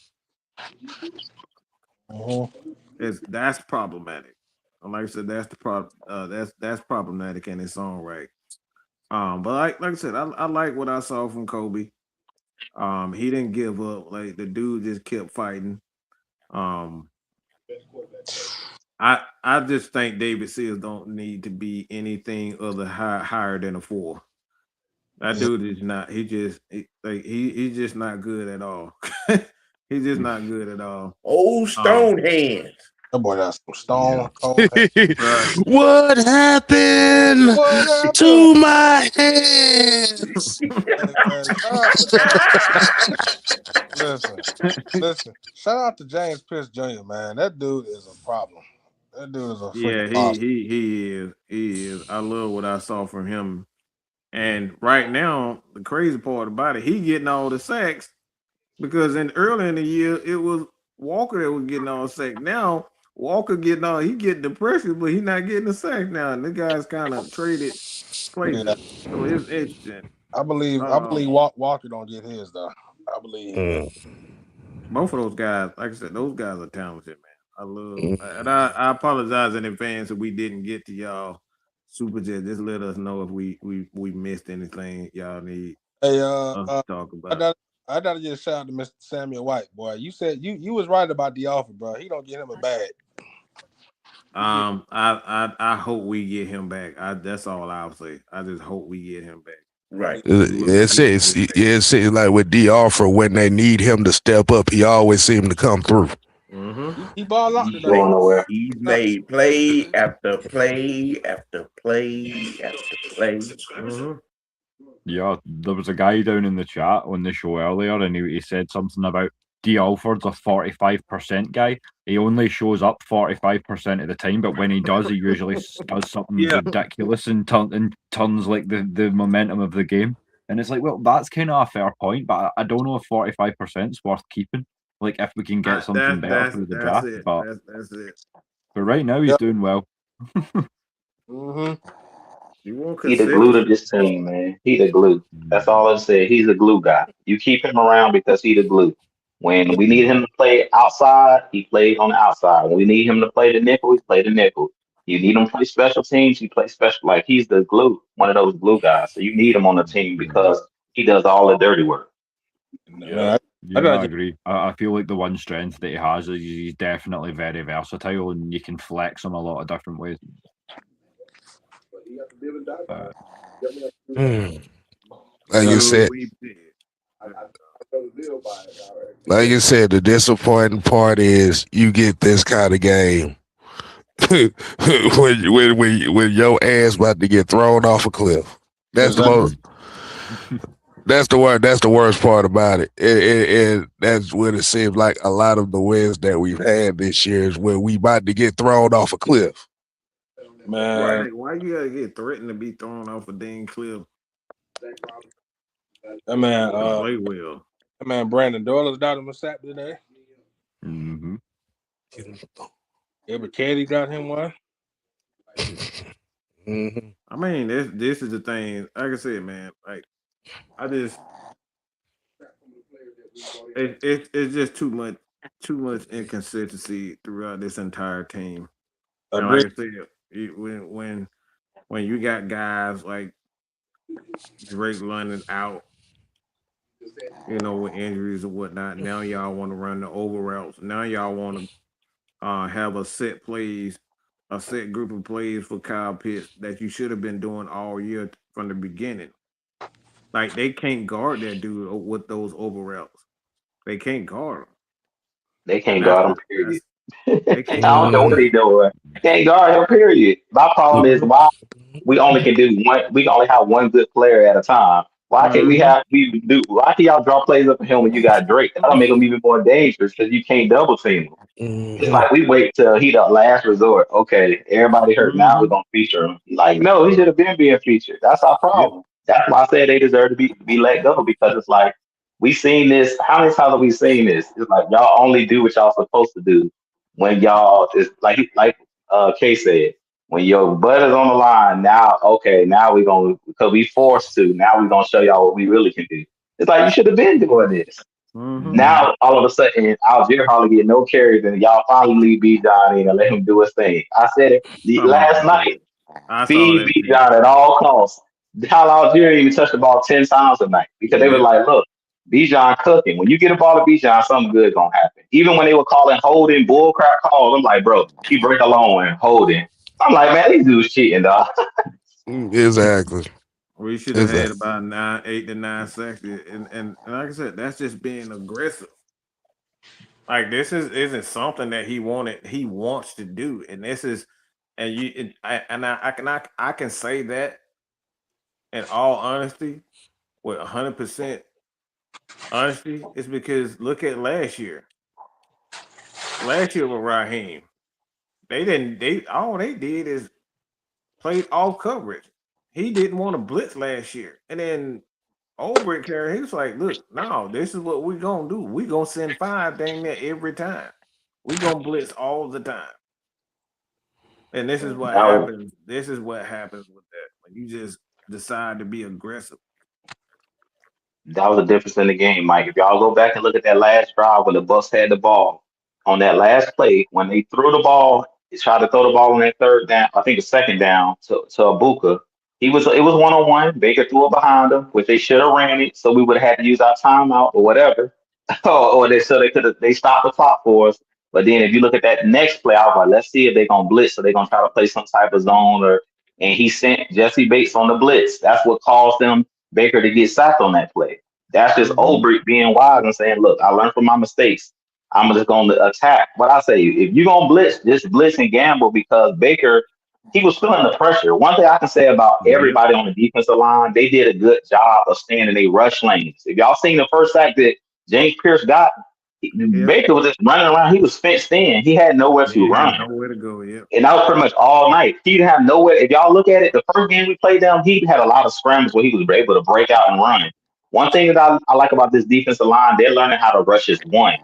That's problematic. And like I said, that's the problem. That's problematic in its own right. But like I said, I like what I saw from Kobe. He didn't give up. Like, the dude just kept fighting. I just think David Seals don't need to be anything other higher than a 4. That dude is not. He's just not good at all. He's just not good at all. Old stone hands. That boy got some stone cold. What happened to my hands? Listen. Shout out to James Pierce Jr., man. That dude is a problem. That dude is a freaking monster. He is. I love what I saw from him. And right now, the crazy part about it, he getting all the sacks because early in the year it was Walker that was getting all the sacks. Now Walker getting the pressure, but he's not getting the sack now. And the guy's kind of traded places. Yeah. So it's interesting. I believe Walker don't get his though. I believe both of those guys, like I said, those guys are talented, man. I love and I apologize in advance if we didn't get to y'all. Super Jet, just let us know if we missed anything y'all need to talk about. I gotta give a shout out to Mr. Samuel White, boy. You said you was right about the offer, bro. He don't get him a bag. I hope we get him back. That's all I'll say. I just hope we get him back. Right. It seems like with D offer, when they need him to step up, he always seems to come through. He ball out nowhere. He's made play after play after play after play. Yeah, there was a guy down in the chat on the show earlier, and he said something about D. Alford's a 45% guy. He only shows up 45% of the time, but when he does, he usually does something ridiculous and turns like the momentum of the game. And it's like, well, that's kind of a fair point, but I don't know if 45% is worth keeping. Like, if we can get something better through the draft. That's it. But right now, he's doing well. He the glue to this team, man. He the glue. That's all I said. He's a glue guy. You keep him around because he the glue. When we need him to play outside, he plays on the outside. When we need him to play the nickel, he play the nickel. You need him to play special teams, he plays special. Like, he's the glue, one of those glue guys. So you need him on the team because he does all the dirty work. Yeah. Yeah, I agree. I feel like the one strength that he has is he's definitely very versatile, and you can flex him a lot of different ways. Like you said, the disappointing part is you get this kind of game when your ass about to get thrown off a cliff. That's the most. That's the word. That's the worst part about it. And that's what it seems like. A lot of the wins that we've had this year is when we about to get thrown off a cliff. Man, why you gotta get threatened to be thrown off a dang cliff? That man, play well. That man, Brandon Doyle's got him a sack today. Mm-hmm. Every caddy got him one. Mm-hmm. I mean, this is the thing. Like I said, man, like I just it's just too much inconsistency throughout this entire team. And like I said, when you got guys like Drake London out, with injuries or whatnot, now y'all want to run the over routes. Now y'all want to have a set group of plays for Kyle Pitts that you should have been doing all year from the beginning. Like they can't guard that dude with those over routes. They can't guard him. They can't guard him, period. They I don't know what he's doing. Can't guard him, period. My problem is why we only can do one. We can only have one good player at a time. Why can't why can y'all draw plays up for him when you got Drake? That'll make him even more dangerous because you can't double team him. It's like we wait till he the last resort. Okay, everybody hurt. Now we're gonna feature him. Like, no, he should have been being featured. That's our problem. That's why I said they deserve to be let go, because it's like we seen this. How many times have we seen this? It's like y'all only do what y'all supposed to do when y'all is like Kay said, when your butt is on the line. Now, okay, now we gonna, because we forced to. Now we gonna show y'all what we really can do. It's like you should have been doing this. Now all of a sudden, Algier hardly get no carries, and y'all finally leave B John in and let him do his thing. I said it last night. Feed B John at all costs. Hal Algier even touched the ball 10 times a night because they were like, look, Bijan cooking. When you get a ball to Bijan, something good gonna happen. Even when they were calling holding bullcrap calls, I'm like, bro, he break alone and holding. I'm like, man, these dudes cheating, dog. Exactly. We should have had about 8 to 9 sacks, and like I said, that's just being aggressive. Like this isn't something that he wants to do, and this is, and I can say that in all honesty, with 100% honesty, it's because look at last year. Last year with Raheem, all they did is played off coverage. He didn't want to blitz last year, and then Ulbrich carry, he was like, look, no, this is what we're gonna do. We're gonna send 5 dang near every time. We're gonna blitz all the time. And this is what happens. This is what happens with that. When you just decide to be aggressive. That was the difference in the game, Mike. If y'all go back and look at that last drive when the Bucs had the ball, on that last play, when they threw the ball, they tried to throw the ball on that third down, I think the second down to Abuka. It was 1-on-1. Baker threw it behind him, which they should have ran it, so we would have had to use our timeout or whatever. or they stopped the clock for us. But then if you look at that next play, I was like, let's see if they're gonna blitz, so they're gonna try to play some type of zone, and he sent Jesse Bates on the blitz. That's what caused them Baker to get sacked on that play. That's just Ulbrich being wise and saying, look, I learned from my mistakes. I'm just going to attack. But I say, if you're going to blitz, just blitz and gamble, because Baker, he was feeling the pressure. One thing I can say about everybody on the defensive line, they did a good job of staying in their rush lanes. If y'all seen the first sack that James Pierce got, Baker was just running around. He was fenced in. He had nowhere to run. Nowhere to go, And that was pretty much all night. He didn't have nowhere. If y'all look at it, the first game we played down, he had a lot of scrambles where he was able to break out and run. One thing that I like about this defensive line, they're learning how to rush as one.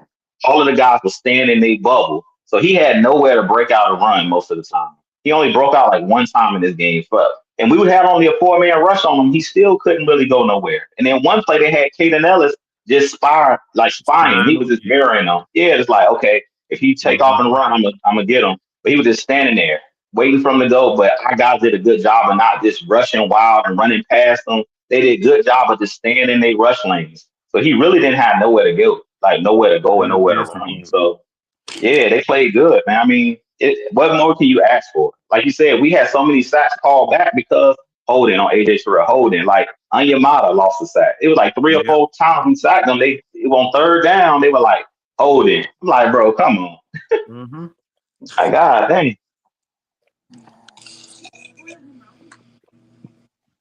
All of the guys were staying in their bubble. So he had nowhere to break out and run most of the time. He only broke out like one time in this game. And we would have only a 4-man rush on him. He still couldn't really go nowhere. And then one play they had Caden Ellis just spying. He was just mirroring them. Yeah, it's like, okay, if he take off and run, I'm gonna get him. But he was just standing there waiting for him to go. But our guys did a good job of not just rushing wild and running past them. They did a good job of just staying in their rush lanes. So he really didn't have nowhere to go. like nowhere to go and nowhere to run. So yeah, they played good, man. I mean, what more can you ask for? Like you said, we had so many sacks called back because holding on AJ Terrell, holding like Onyemata lost a sack. It was like 3 or 4 times we sacked them. It on third down, they were like holding. I'm like, bro, come on. Mm-hmm. My God, dang.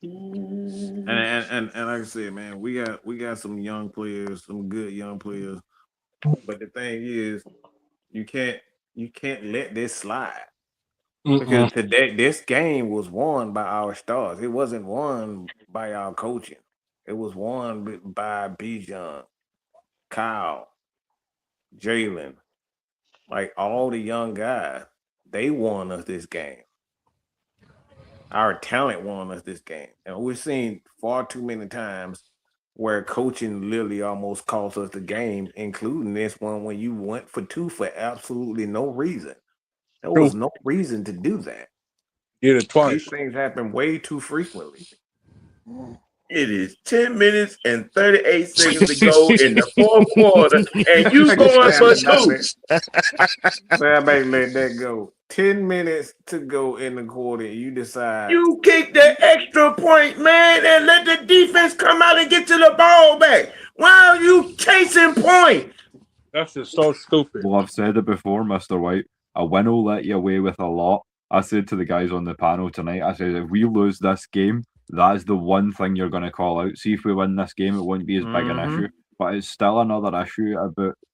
And like I said, man, we got some young players, some good young players. But the thing is, you can't let this slide. Because today this game was won by our stars. It wasn't won by our coaching. It was won by Bijan, Kyle, Jalen, like all the young guys. They won us this game. Our talent won us this game. And we've seen far too many times where coaching literally almost cost us the game, including this one when you went for 2 for absolutely no reason. There was no reason to do that. Did it twice. These things happen way too frequently. It is 10 minutes and 38 seconds to go in the fourth quarter, and you going for 2. So I better let that go. 10 minutes to go in the quarter, and you decide. You kick the extra point, man, and let the defense come out and get to the ball back. Why are you chasing points? That's just so stupid. Well, I've said it before, Mr. White. A win will let you away with a lot. I said to the guys on the panel tonight, I said, if we lose this game, that is the one thing you're going to call out. See, if we win this game, it won't be as big an issue. But it's still another issue.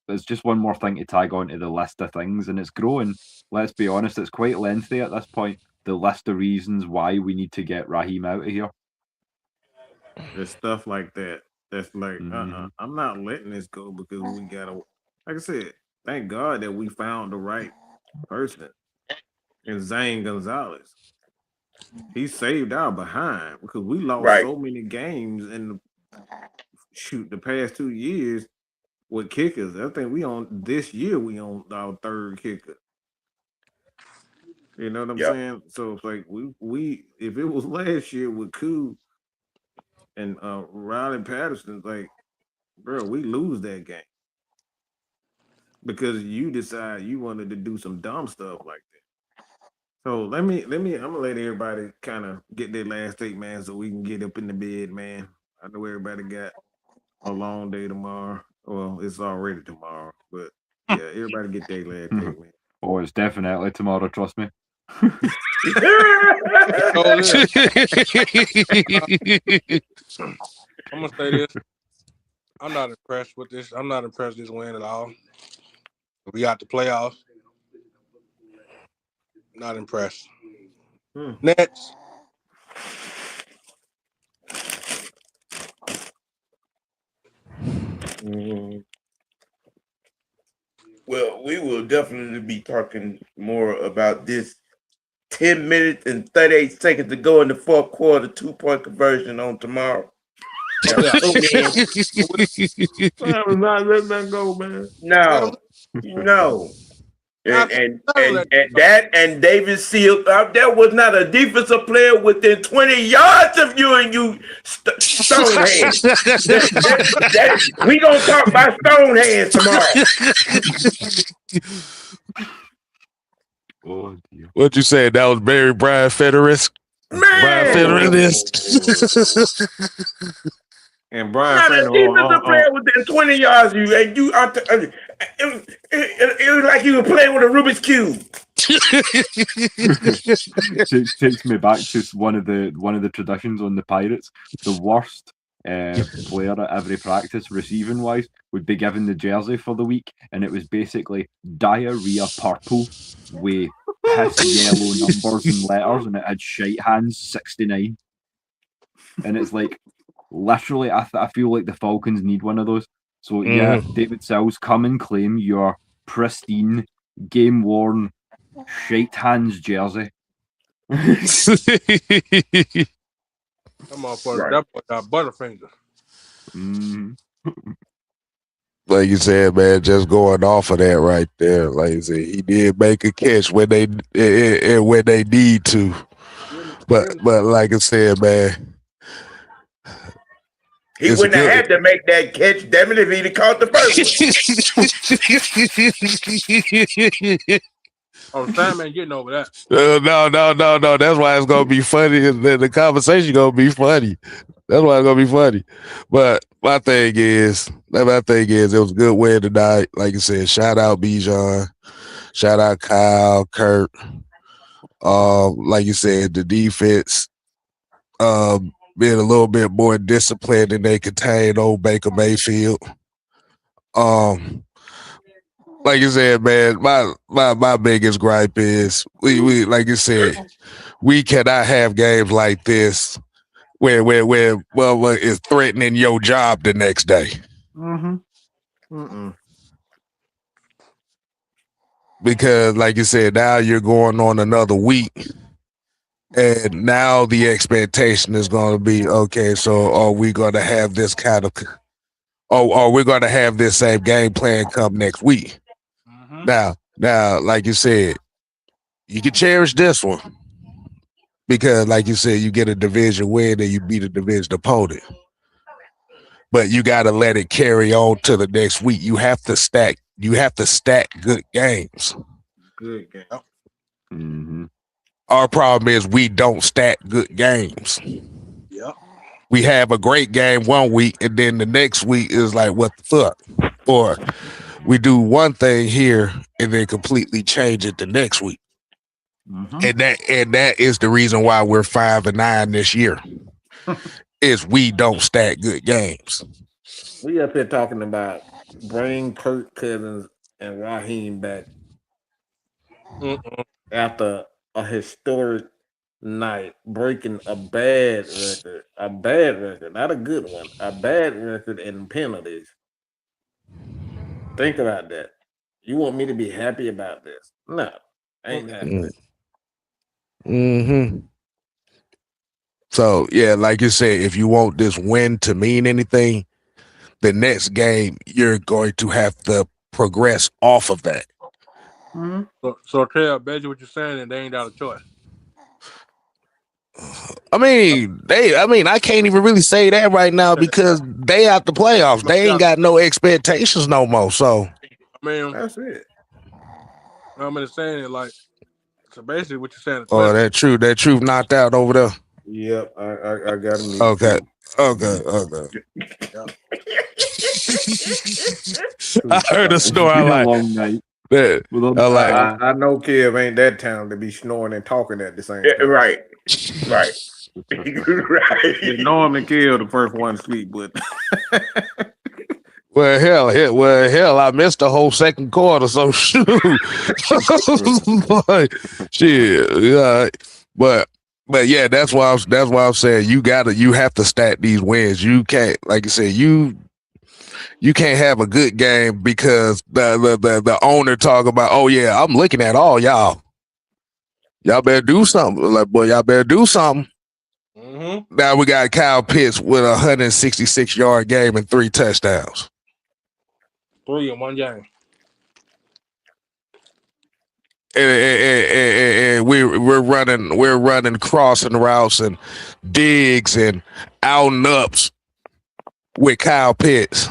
It's just one more thing to tag onto the list of things, and it's growing. Let's be honest, it's quite lengthy at this point. The list of reasons why we need to get Raheem out of here. There's stuff like that. That's like, I'm not letting this go because we gotta. Like I said, thank God that we found the right person in Zane Gonzalez. He saved our behind because we lost so many games in the past 2 years with kickers. I think this year we on our 3rd kicker. You know what I'm saying? So it's like we if it was last year with Koo and Riley Patterson, like, bro, we lose that game because you decide you wanted to do some dumb stuff like that. So let me I'm gonna let everybody kind of get their last take, man, so we can get up in the bed, man. I know everybody got a long day tomorrow. Well, it's already tomorrow, but yeah, everybody get their last take, man. Oh, it's definitely tomorrow, trust me. I'm gonna say this. I'm not impressed with this. I'm not impressed with this win at all. We got the playoffs. Not impressed. Next. Well, we will definitely be talking more about this 10 minutes and 38 seconds to go in the fourth quarter, 2-point conversion on tomorrow. I'm not letting that go, man. No. And that and David Seal, that was not a defensive player within 20 yards of you and you Stonehands. We gonna talk about Stonehands tomorrow. Oh, dear. What you say? That was Barry Brian Federist? Man! Brian Federist. And Brian not a defensive player within 20 yards of you, and you are it was like you were playing with a Rubik's Cube. Takes me back to one of the traditions on the Pirates. The worst player at every practice, receiving wise, would be given the jersey for the week, and it was basically diarrhea purple with piss yellow numbers and letters, and it had shite hands 69. And it's like, literally, I feel like the Falcons need one of those. So yeah, David Sills, come and claim your pristine, game-worn, shite hands jersey. Come on, that boy got Butterfinger. Like you said, man, just going off of that right there. Like you said, he did make a catch when they need to. But like I said, man, He wouldn't have had to make that catch, damn it, if he'd have caught the first one. Oh, Sam ain't getting over that. No. That's why it's gonna be funny. The conversation gonna be funny. That's why it's gonna be funny. But my thing is, it was a good win tonight. Like I said, shout out Bijan, shout out Kyle, Kurt. Like you said, the defense being a little bit more disciplined than they contained old Baker Mayfield. Like you said, man, my biggest gripe is we like you said, we cannot have games like this where it's threatening your job the next day. Because like you said, now you're going on another week. And now the expectation is going to be, okay, so are we going to have this kind of, are we going to have this same game plan come next week? Now, like you said, you can cherish this one because, like you said, you get a division win and you beat a division opponent. But you got to let it carry on to the next week. You have to stack. You have to stack good games. Good game. Our problem is we don't stack good games. Yep. We have a great game one week, and then the next week is like, what the fuck? Or we do one thing here and then completely change it the next week. And that is the reason why we're 5-9 this year. Is we don't stack good games. We up here talking about bring Kirk Cousins and Raheem back after a historic night, breaking a bad record, not a good one, a bad record in penalties. Think about that. You want me to be happy about this? No, I ain't happy. So yeah, like you said, if you want this win to mean anything, the next game you're going to have to progress off of that. So tell Benji what you're saying, and they ain't got a choice. I can't even really say that right now because they out the playoffs. They ain't got no expectations no more. So that's it. I'm just saying it like, so basically what you're saying. Oh, that truth knocked out over there. Yep, I got him. Okay. I heard a story. I like. Long night. I know Kev ain't that talented to be snoring and talking at the same time. Right. Right. Normally Kev the first one to sleep, but Well, hell, I missed the whole second quarter, so shoot. Shit, yeah. But yeah, that's why I'm saying you have to stack these wins. You can't, like you said, you can't have a good game because the owner talk about, oh yeah, I'm looking at all y'all. Y'all better do something. Like, boy, y'all better do something. Now we got Kyle Pitts with a 166-yard game and 3 touchdowns. 3 in one game. And we're running crossing routes and digs and out and ups with Kyle Pitts.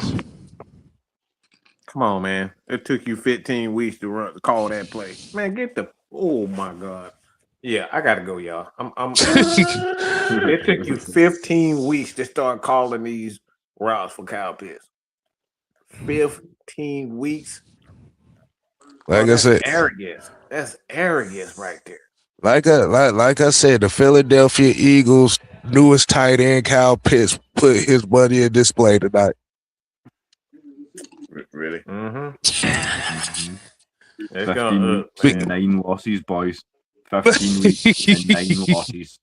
Come on, man. It took you 15 weeks to call that play. Man, oh my God. Yeah, I gotta go, y'all. It took you 15 weeks to start calling these routes for Kyle Pitts. 15 weeks. Like I said, arrogance. That's arrogance right there. Like I said, the Philadelphia Eagles' newest tight end, Kyle Pitts, put his money in display tonight. Really? It's 15 weeks and 9 losses, boys. 15 weeks and 9 losses.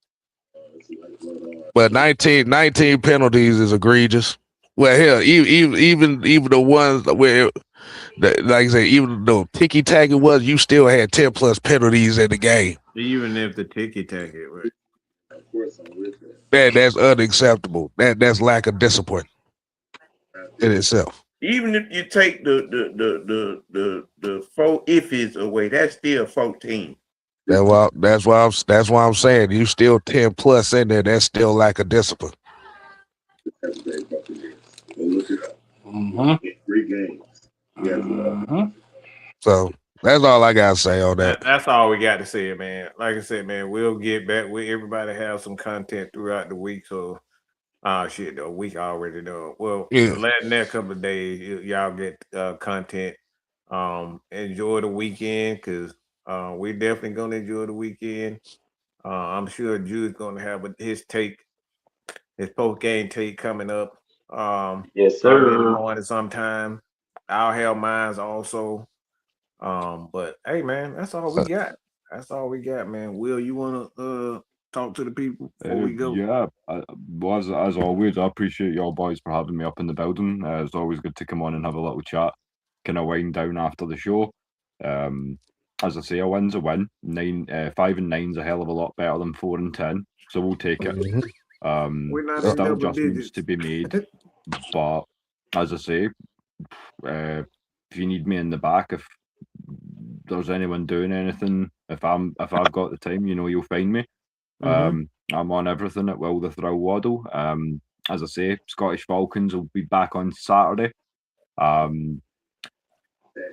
But 19 penalties is egregious. Well, hell, even the ones where, like I say, even though ticky tacky was, you still had 10 plus penalties in the game. Even if the ticky tacky, right? That's unacceptable. That's lack of discipline in itself. Even if you take the 4 iffies away, that's still 14. That's why I'm saying you still 10 plus in there. That's still lack of discipline. Get 3 games. Yeah. So that's all I gotta say on that. That's all we got to say, man. Like I said, man, we'll get back with everybody have some content throughout the week. So, shit, the week already done. Well, Yeah. the next couple of days, y'all get content. Enjoy the weekend because we're definitely gonna enjoy the weekend. I'm sure Drew's gonna have his post game take coming up. Yes, Probably in the sir. morning sometime. I'll have mine also. But hey, man, that's all we got. That's all we got, man. Will, you want to talk to the people before we go? Yeah, well, as always, I appreciate y'all boys for having me up in the building. It's always good to come on and have a little chat, kind of wind down after the show. As I say, a win's a win. 5 and 9's a hell of a lot better than 4 and 10, so we'll take it. We're not in Still double adjustments digits to be made, but as I say, if you need me in the back, if there's anyone doing anything, if I've got the time, you'll find me. I'm on everything at Will the Thrill Waddle. As I say, Scottish Falcons will be back on Saturday. And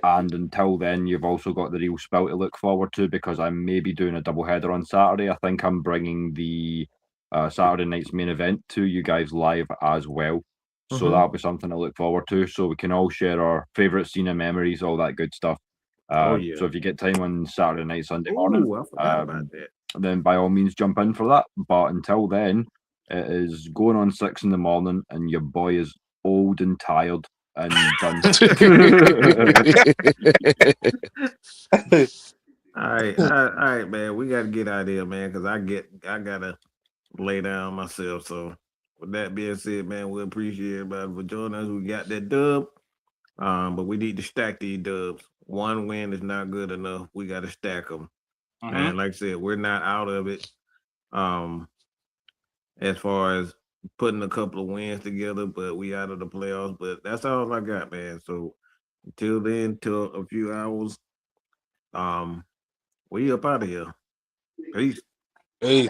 until then, you've also got the real spell to look forward to because I may be doing a double header on Saturday. I think I'm bringing the Saturday night's main event to you guys live as well. So that'll be something to look forward to. So we can all share our favourite Cena memories, all that good stuff. Oh yeah. So if you get time on Saturday night, Sunday Ooh, morning, I forgot about that. then by all means jump in for that. But until then, it is going on 6 in the morning, and your boy is old and tired and done. All right, man. We gotta get out of here, man, because I gotta lay down myself. So with that being said, man, we appreciate everybody for joining us. We got that dub. But we need to stack these dubs. One win is not good enough. We got to stack them. And like I said, we're not out of it. As far as putting a couple of wins together, but we out of the playoffs. But that's all I got, man. So until then, till a few hours, we up out of here. Peace. Hey.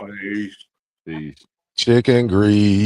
Peace. Chicken grease.